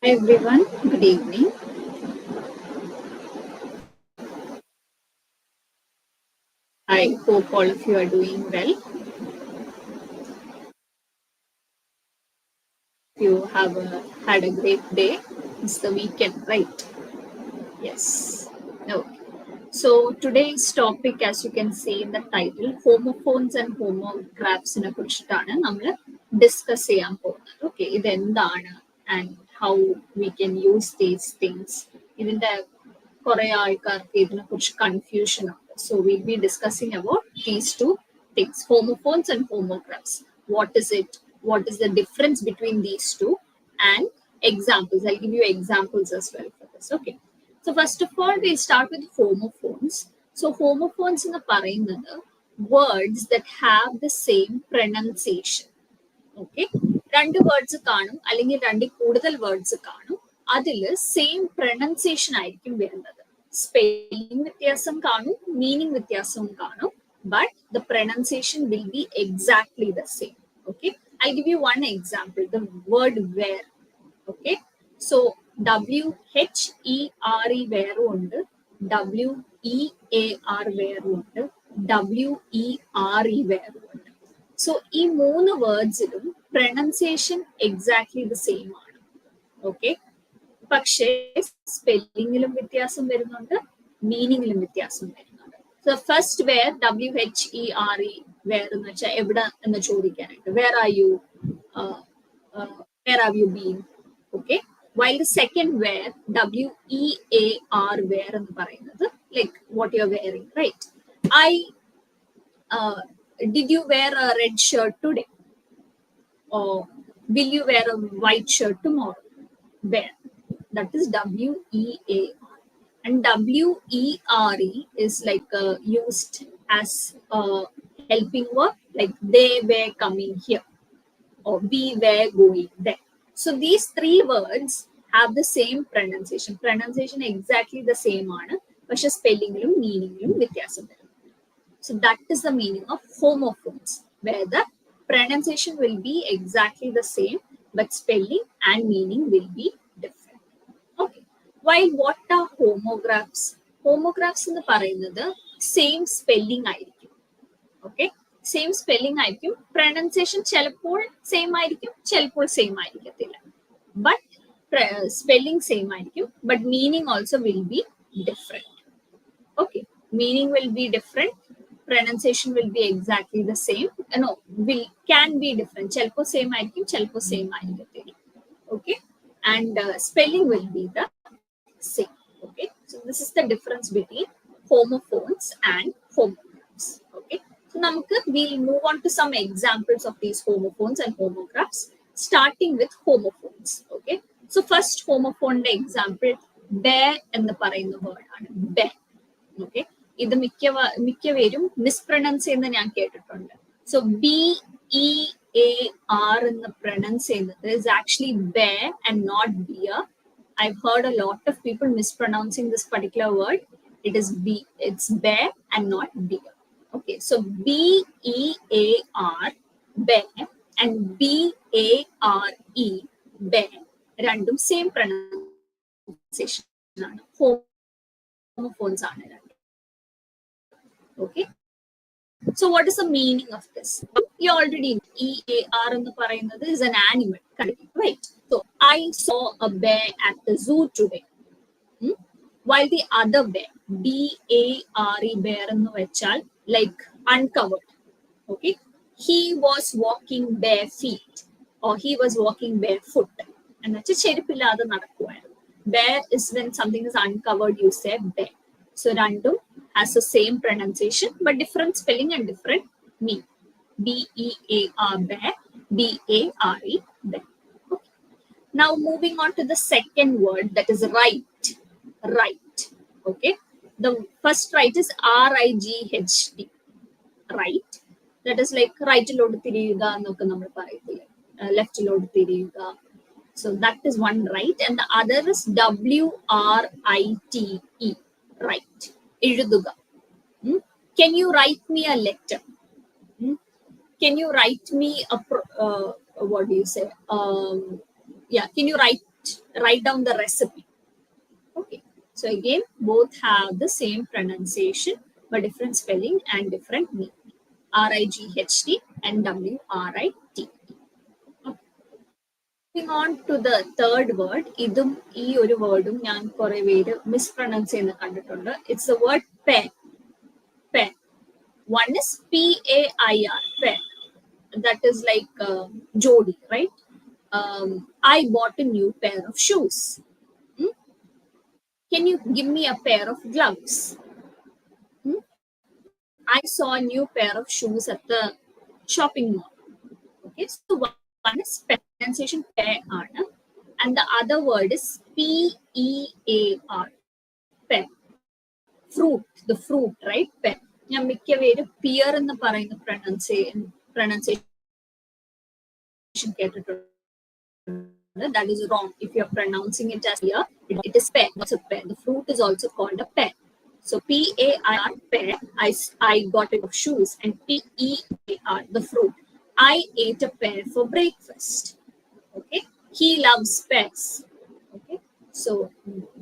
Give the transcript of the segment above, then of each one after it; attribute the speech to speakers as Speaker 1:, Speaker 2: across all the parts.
Speaker 1: Hi everyone, good evening. I hope all of you are doing well. You have had a great day. It's the weekend, right? Yes. Okay. So today's topic, as you can see in the title, homophones and homographs നെ കുറിച്ചിട്ടാണ് നമ്മൾ discuss ചെയ്യാൻ പോകുന്നത്. Okay, ഇതെന്താണ് and how we can use these things. ഇതിന്റെ കുറെ ആൾക്കാർക്ക് ഇതിനെക്കുറിച്ച് കൺഫ്യൂഷൻ ഉണ്ട്. So we'll be discussing about these two things, homophones and homographs. What is it? What is the difference between these two? And examples. I'll give you examples as well for this. Okay. So first of all, we start with homophones. So homophones in the പറയുന്നത് words that have the same pronunciation. Okay. രണ്ട് words കാണും അല്ലെങ്കിൽ രണ്ടിൽ കൂടുതൽ words കാണും. അതിൽ same pronunciation ആയിരിക്കും വരുന്നത്. സ്പെല്ലിംഗ് വ്യത്യാസം കാണും, മീനിങ് വ്യത്യാസവും കാണും, but the pronunciation will be exactly the same. Okay. I'll give you one example. The word where. Okay. So WHERE വേറും ഉണ്ട്, WEAR വേറും ഉണ്ട്, WERE വേറും ഉണ്ട്. സോ ഈ മൂന്ന് വേർഡ്സിലും പ്രൊനൗൺസിയേഷൻ എക്സാക്ട്ലി ദ സെയിം ആണ്. ഓക്കെ, പക്ഷേ സ്പെല്ലിങ്ങിലും വ്യത്യാസം വരുന്നുണ്ട്, മീനിങ്ങിലും വ്യത്യാസം വരുന്നുണ്ട്. So first where WHERE where എന്ന് വെച്ചാൽ എവിടെ എന്ന് ചോദിക്കാനായിട്ട് where are you been. Okay, while the second wear WEAR wear എന്ന് പറയുന്നത് like what you're wearing, right? Did you wear a red shirt today? Or will you wear a white shirt tomorrow? Wear. That is WEAR. And WERE is like used as a helping verb, like they were coming here or we were going there. So these three words have the same pronunciation. Pronunciation exactly the same ആണ്, പക്ഷെ സ്പെല്ലിങ്ങിലും മീനിങ്ങിലും വ്യത്യാസം വരും. So that is the meaning of homophones, where the pronunciation will be exactly the same, but spelling and meaning will be different. Okay. While what are homographs? Homographs എന്ന് പറയുന്നത് same spelling ആയിരിക്കും. Okay. Same spelling ആയിരിക്കും, pronunciation ചിലപ്പോൾ same ആയിരിക്കും, ചിലപ്പോൾ same ആയിരിക്കത്തില്ല. But spelling same ആയിരിക്കും, but meaning also will be different. Okay, meaning will be different, pronunciation will be exactly the same. No, can be different, ചിലപ്പോൾ same ആയിരിക്കും, ചിലപ്പോൾ same ആയിരിക്കത്തില്ല. Okay, and spelling will be the same. Okay, so this is the difference between homophones and homographs. Okay. So we'll move on to some examples of these homophones and homographs, starting with homophones. Okay. So first homophone example, bear എന്ന് പറയുന്ന word ആണ്, bear. Okay. ഇത് മിക്കവരും മിസ്പ്രൊനൗൺസ് ചെയ്യുന്ന ഞാൻ കേട്ടിട്ടുണ്ട്. So BEAR എന്ന് pronounce ചെയ്യുന്നത് is actually bear and not beer. I've heard a lot of people mispronouncing this particular word. It is it's bear and not beer. Okay, so BEAR, bear, and BARE, bear, random same pronunciation. Homophones are random. Okay, so what is the meaning of this? You already know EAR in the പറയുന്നത് is an animal, right? So I saw a bear at the zoo today. While the other bear, BARE, bear എന്ന് വെച്ചാൽ like uncovered. Okay, he was walking bare feet or he was walking barefoot. And that's ചെരുപ്പില്ലാതെ നടക്കുവായിരുന്നു. Bear is when something is uncovered, you say bear. So random has the same pronunciation but different spelling and different meaning. BEAR, bear, BARE, bear. Okay. Now moving on to the second word, that is right. Right. Okay, the first right is RIGHT, right. That is like റൈറ്റിലോട്ട് തിരിയുക എന്നൊക്കെ നമ്മൾ പറയത്തില്ലേ, ലെഫ്റ്റിലോട്ട് തിരിയുക. So that is one right, and the other is WRITE, right, എഴുതുക. Can you write me a letter? Can you write me a what do you say? Yeah, can you write write down the recipe. Okay, so again, both have the same pronunciation but different spelling and different meaning. RIGHT and WRIT. Moving on to the third word, ഇതും ഈ ഒരു വേർഡും ഞാൻ കുറെ പേര് മിസ്പ്രൊനൗൺസ് ചെയ്യുന്ന കണ്ടിട്ടുണ്ട്. It's the word pair. Pair. One is PAIR, pair. That is like Jodi, right? I bought a new pair of shoes. Can you give me a pair of gloves? I saw a new pair of shoes at the shopping mall. Okay, so one is pronunciation pair, and the other word is PEAR, pair. Fruit, the fruit, right? Pear. ഞാൻ മിക്ക പേര് peer എന്ന് പറയുന്ന pronunciation കേട്ടിട്ടുണ്ട്. That is wrong. If you are pronouncing it as pear, it is pear. It's a pear. The fruit is also called a pear. So PAIR, pear. I got a pair of shoes, and PEAR, the fruit. I ate a pear for breakfast. Okay, he loves pears. Okay, so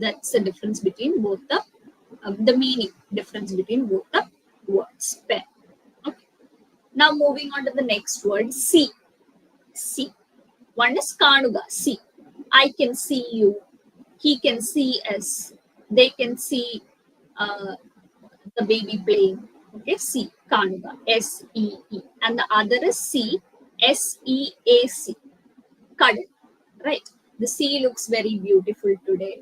Speaker 1: that's the difference between both the meaning difference between both the words, pair. Okay, now moving on to the next word, see. See. One is kanuga, see. I can see you. He can see us. They can see the baby playing. Okay, see, kanuga, SEE. And the other is see, SEAC, cuddle. Right? The sea looks very beautiful today.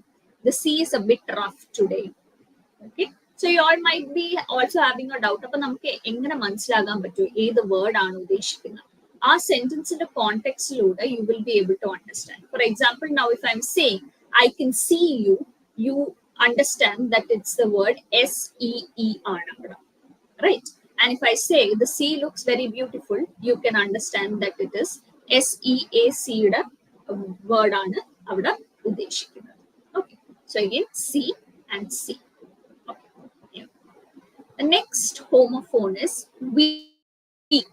Speaker 1: The sea is a bit rough today. Okay, so you all might be also having a doubt. അപ്പോൾ നമുക്ക് എങ്ങനെ മനസ്സിലാക്കാൻ പറ്റും ഏത് word ആണ് ഉദ്ദേശിക്കുന്നത്? ആ സെന്റൻസിന്റെ കോണ്ടെക്സ്റ്റിലൂടെ you will be able to understand. For example, now if I'm saying I can see you, you understand that it's the word SEE ആണ് അവിടെ, right? And if I say the sea looks very beautiful, you can understand that it is SEAC യുടെ word ആണ് അവിടെ ഉദ്ദേശിക്കുന്നത്. Okay, so again, see and see. The next homophone is weak.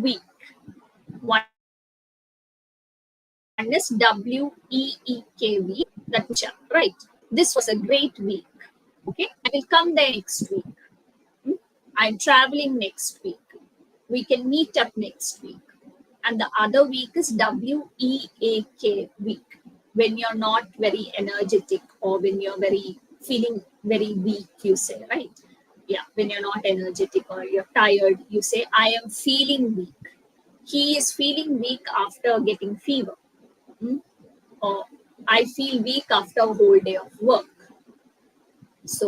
Speaker 1: Weak. One is WEEK, that's right. This was a great week. Okay, I will come there next week. I'm traveling next week. We can meet up next week. And the other week is WEAK, week. When you're not very energetic or when you're feeling very weak, you say, right? Yeah, when you're not energetic or you're tired, you say, I am feeling weak. He is feeling weak after getting fever. Or I feel weak after a whole day of work. So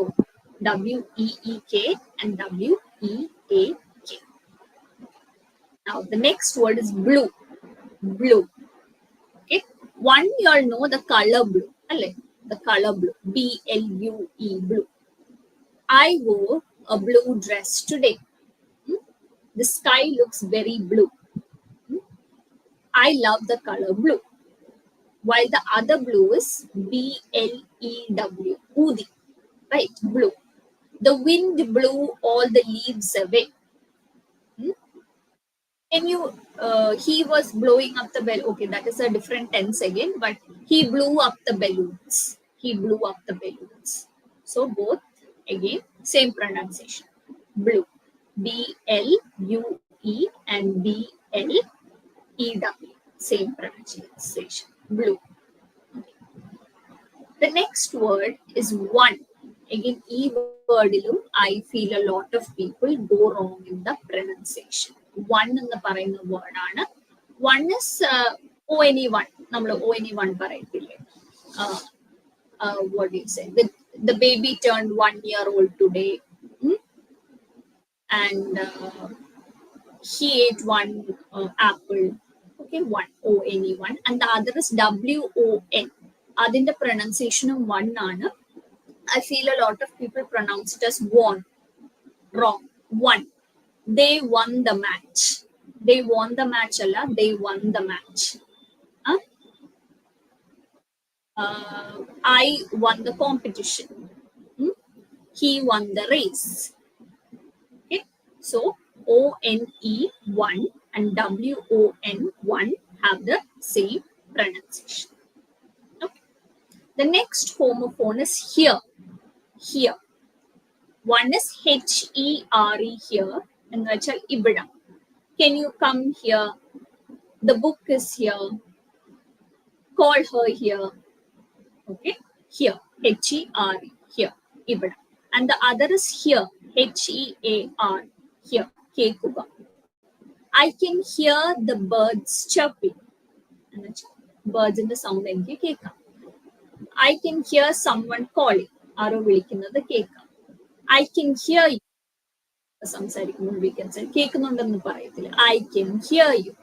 Speaker 1: WEEK and WEAK. Now the next word is blue. Blue. Okay. One, you all know the color blue. The color blue. BLUE, blue. I wore a blue dress today. The sky looks very blue. I love the color blue. While the other blue is BLEW, Udi, right? Blue. The wind blew all the leaves away. Can you, he was blowing up the bell. Okay, that is a different tense again, but he blew up the balloons. He blew up the balloons. So both, again, same pronunciation. Blue. BLUE and BLEW. Same pronunciation. Blue. Okay. The next word is one. Again, E word, I feel a lot of people go wrong in the pronunciation. One in the പറയുന്ന word ആണ്. One is ONE1. നമ്മൾ ONE1 പറയത്തില്ലേ? What do you say? The baby turned 1 year old today. And he ate one apple. Okay, one, ONE1. And the other is WON. അതിന്റെ pronunciation one ആണ്. I feel a lot of people pronounce it as won. Wrong. Won. They won the match. They won the match, Allah. They won the match. I won the competition. He won the race. Okay. So ONE1 and WON1 have the same pronunciation. Okay. The next homophone is here. Here. One is H-E-R-E here. And that's ibida. Can you come here? The book is here. Call her here. Okay. Here. H-E-R-E. Here. Ibida. And the other is here. H-E-A-R. Here. Kekuga. I can hear the birds chirping. Birds in the sound enki kekam. I can hear someone calling. Aro vilikkunnathu kekam. I can hear you. We can say I can hear you.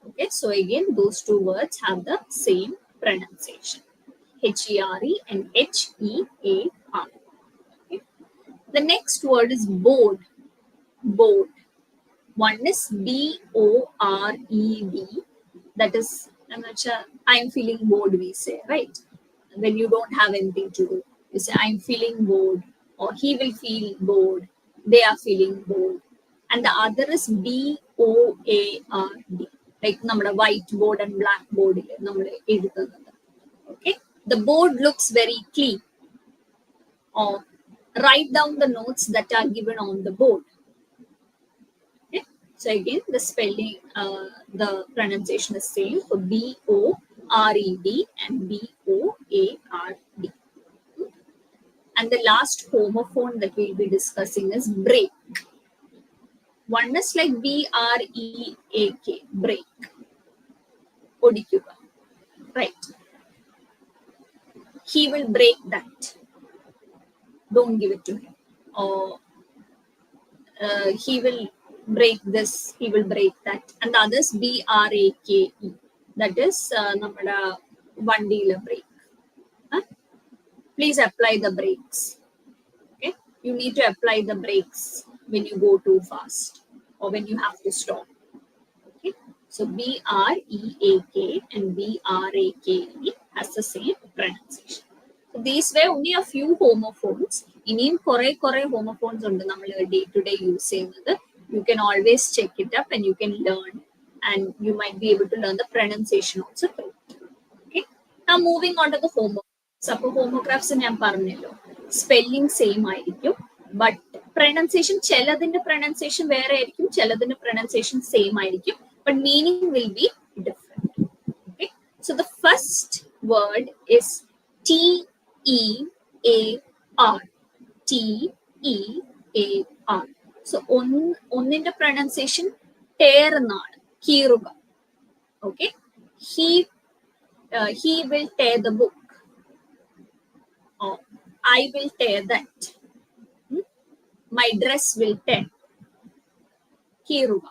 Speaker 1: Okay, so again, those two words have the same pronunciation. H-E-R-E and H-E-A-R. Okay. The next word is bored. Bored. One is B-O-R-E-D. That is, I'm feeling bored, we say, right? When you don't have anything to do, you say, I'm feeling bored, or he will feel bored, they are feeling bored. And the other is B-O-A-R-D, like നമ്മുടെ whiteboard and blackboard. Okay, the board looks very clean. Or write down the notes that are given on the board. Okay, so again, the spelling, the pronunciation is same for B-O-R-E-D and B-O-A-R-D. And the last homophone that we'll be discussing is break. One is like B-R-E-A-K, break. Odikuga. Right. He will break that. Don't give it to him. Or he will break this, he will break that. And the other is B-R-A-K-E. That is namada one dealer break. Please apply the brakes. Okay, you need to apply the brakes when you go too fast or when you have to stop. Okay, so B-R-E-A-K and B-R-A-K-E has the same pronunciation. So these were only a few homophones. In kore homophones on the day-to-day using. You can always check it up and you can learn, and you might be able to learn the pronunciation also. Okay, now moving on to the homophones. Suppose homographs in spelling same but pronunciation cheladinte pronunciation where cheladinte pronunciation same but meaning will be different. Okay, so the first word is T-E-A-R. T-E-A-R. So on in the pronunciation tear kiruga. Okay, he will tear the book. I will tear that. My dress will tear. Kiruga.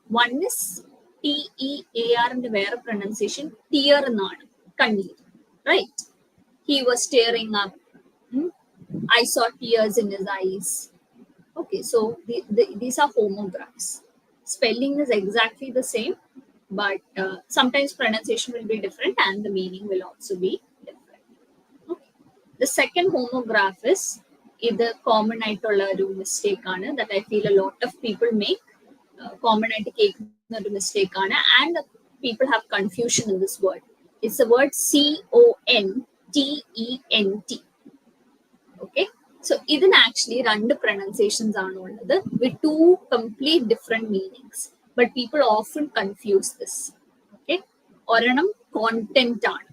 Speaker 1: One is T-E-A-R and where pronunciation tear kanneer. Right? He was tearing up. I saw tears in his eyes. Okay, so these are homographs. Spelling is exactly the same, but sometimes pronunciation will be different and the meaning will also be different. Okay. The second homograph is either common mistake that I feel a lot of people make. Common mistake and people have confusion in this word. It's the word C-O-N-T-E-N-T. Okay, so even actually random pronunciations are with two complete different meanings, but people often confuse this. Okay, oranam content ആണ്.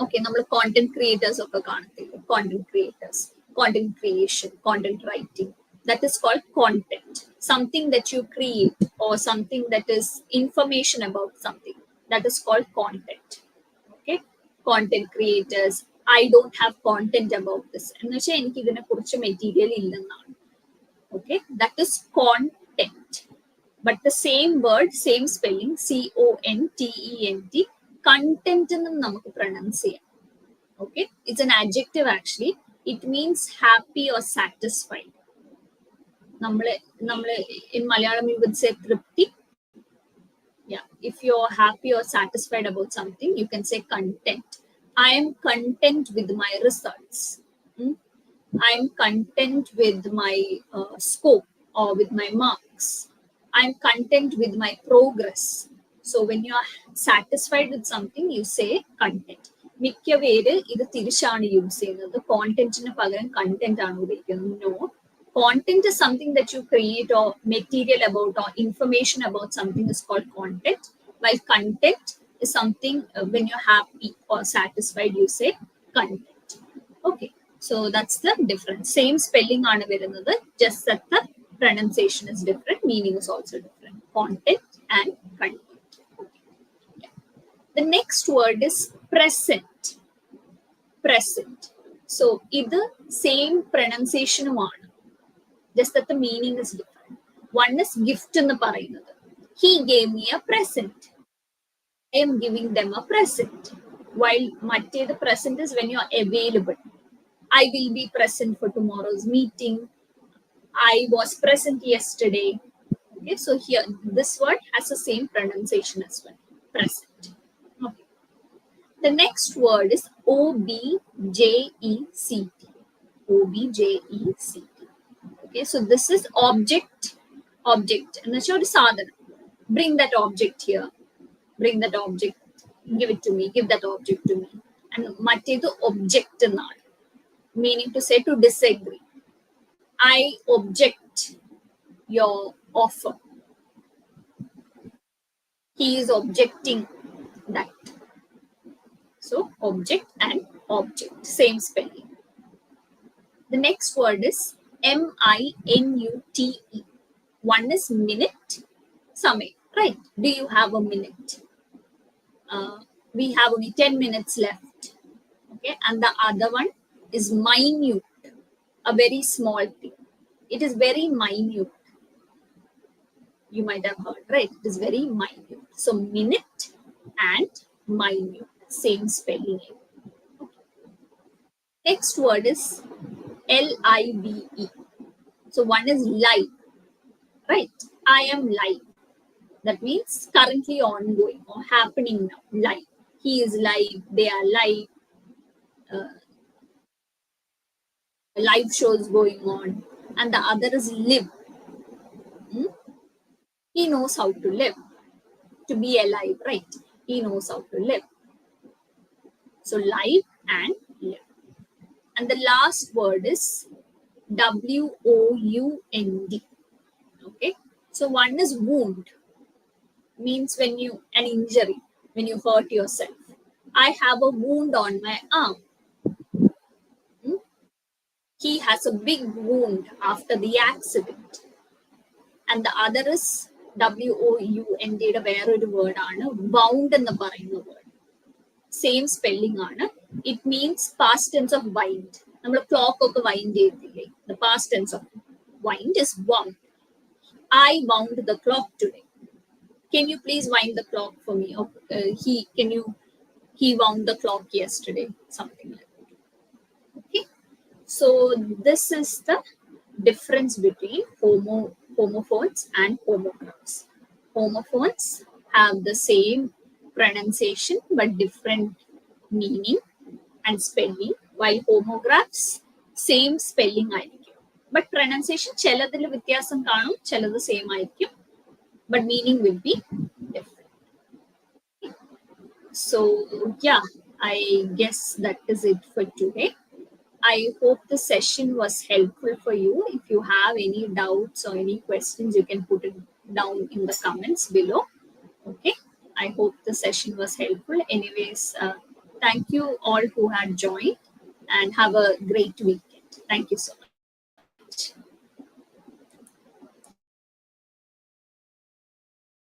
Speaker 1: Okay, നമ്മൾ content creators ഒക്കെ കാണത്തില്ല. Content creators, content creation, content writing. That is called content. Something that you create or something that is information about something. That is called content. Okay, content creators. I don't have content about this. Material. Okay, that is content. But the same word, same spelling, C-O-N-T-E-N-T, content in the pronounce. Okay, it's an adjective actually. It means happy or satisfied. In Malayalam, we would say tripti. Yeah, if you're happy or satisfied about something, you can say content. I am content with my results. I am content with my scope or with my marks. I am content with my progress. So when you are satisfied with something, you say content. മിക്ക പേര് ഇത് തിരിച്ചാണ് use ചെയ്യുന്നത്. കോണ്ടന്റിന് പകരം content ആണ് ഉപയോഗിക്കുന്നത്. No, content is something that you create or material about or information about something is called content, while content is something when you're happy or satisfied, you say content. Okay, so that's the difference. Same spelling aanu varunathu, just that the pronunciation is different, meaning is also different. Content and content. The next word is present. Present. So either same pronunciation one, just that the meaning is different. One is gift in the parayunathu. He gave me a present. I am giving them a present. While matte the present is when you are available. I will be present for tomorrow's meeting. I was present yesterday. Okay, so here this word has the same pronunciation as well. Present. Okay. The next word is object. Object. Okay, so this is object. Object. And that's sadhana. Bring that object here. Bring that object. Give it to me. Give that object to me. And mattedu object ennaanu. Meaning to say to disagree. I object your offer. He is objecting that. So object and object. Same spelling. The next word is minute. One is minute, samay, right? Do you have a minute? We have only 10 minutes left. Okay, and the other one is minute, a very small thing. It is very minute. You might have heard, right? It is very minute. So minute and minute, same spelling. Okay. Next word is live. So one is live, right? I am live. That means currently ongoing or happening now. Live. He is live. They are live. Live shows going on. And the other is live. He knows how to live. To be alive, right? He knows how to live. So live and live. And the last word is wound. Okay. So one is wound. Means when you, an injury, when you hurt yourself. I have a wound on my arm. He has a big wound after the accident. And the other is wound. വേറൊരു word ആണ് wound എന്ന് പറയുന്ന word. Same spelling ആണ്. It means past tense of wind. നമ്മൾ clock ഒക്കെ wind ചെയ്തില്ലേ? The past tense of wind is wound. I wound the clock today. Can you please wind the clock for me? Or, he wound the clock yesterday. Something like that. Okay. So this is the difference between homophones and homographs. Homophones have the same pronunciation but different meaning and spelling, while homographs same spelling ആയിരിക്കും. But pronunciation ചിലതിൽ വ്യത്യാസം കാണും, ചിലത് same ആയിരിക്കും, but meaning will be different. So yeah, I guess that is it for today. I hope the session was helpful for you. If you have any doubts or any questions, you can put it down in the comments below. Okay. I hope the session was helpful. Anyways, thank you all who had joined and have a great weekend. Thank you so much.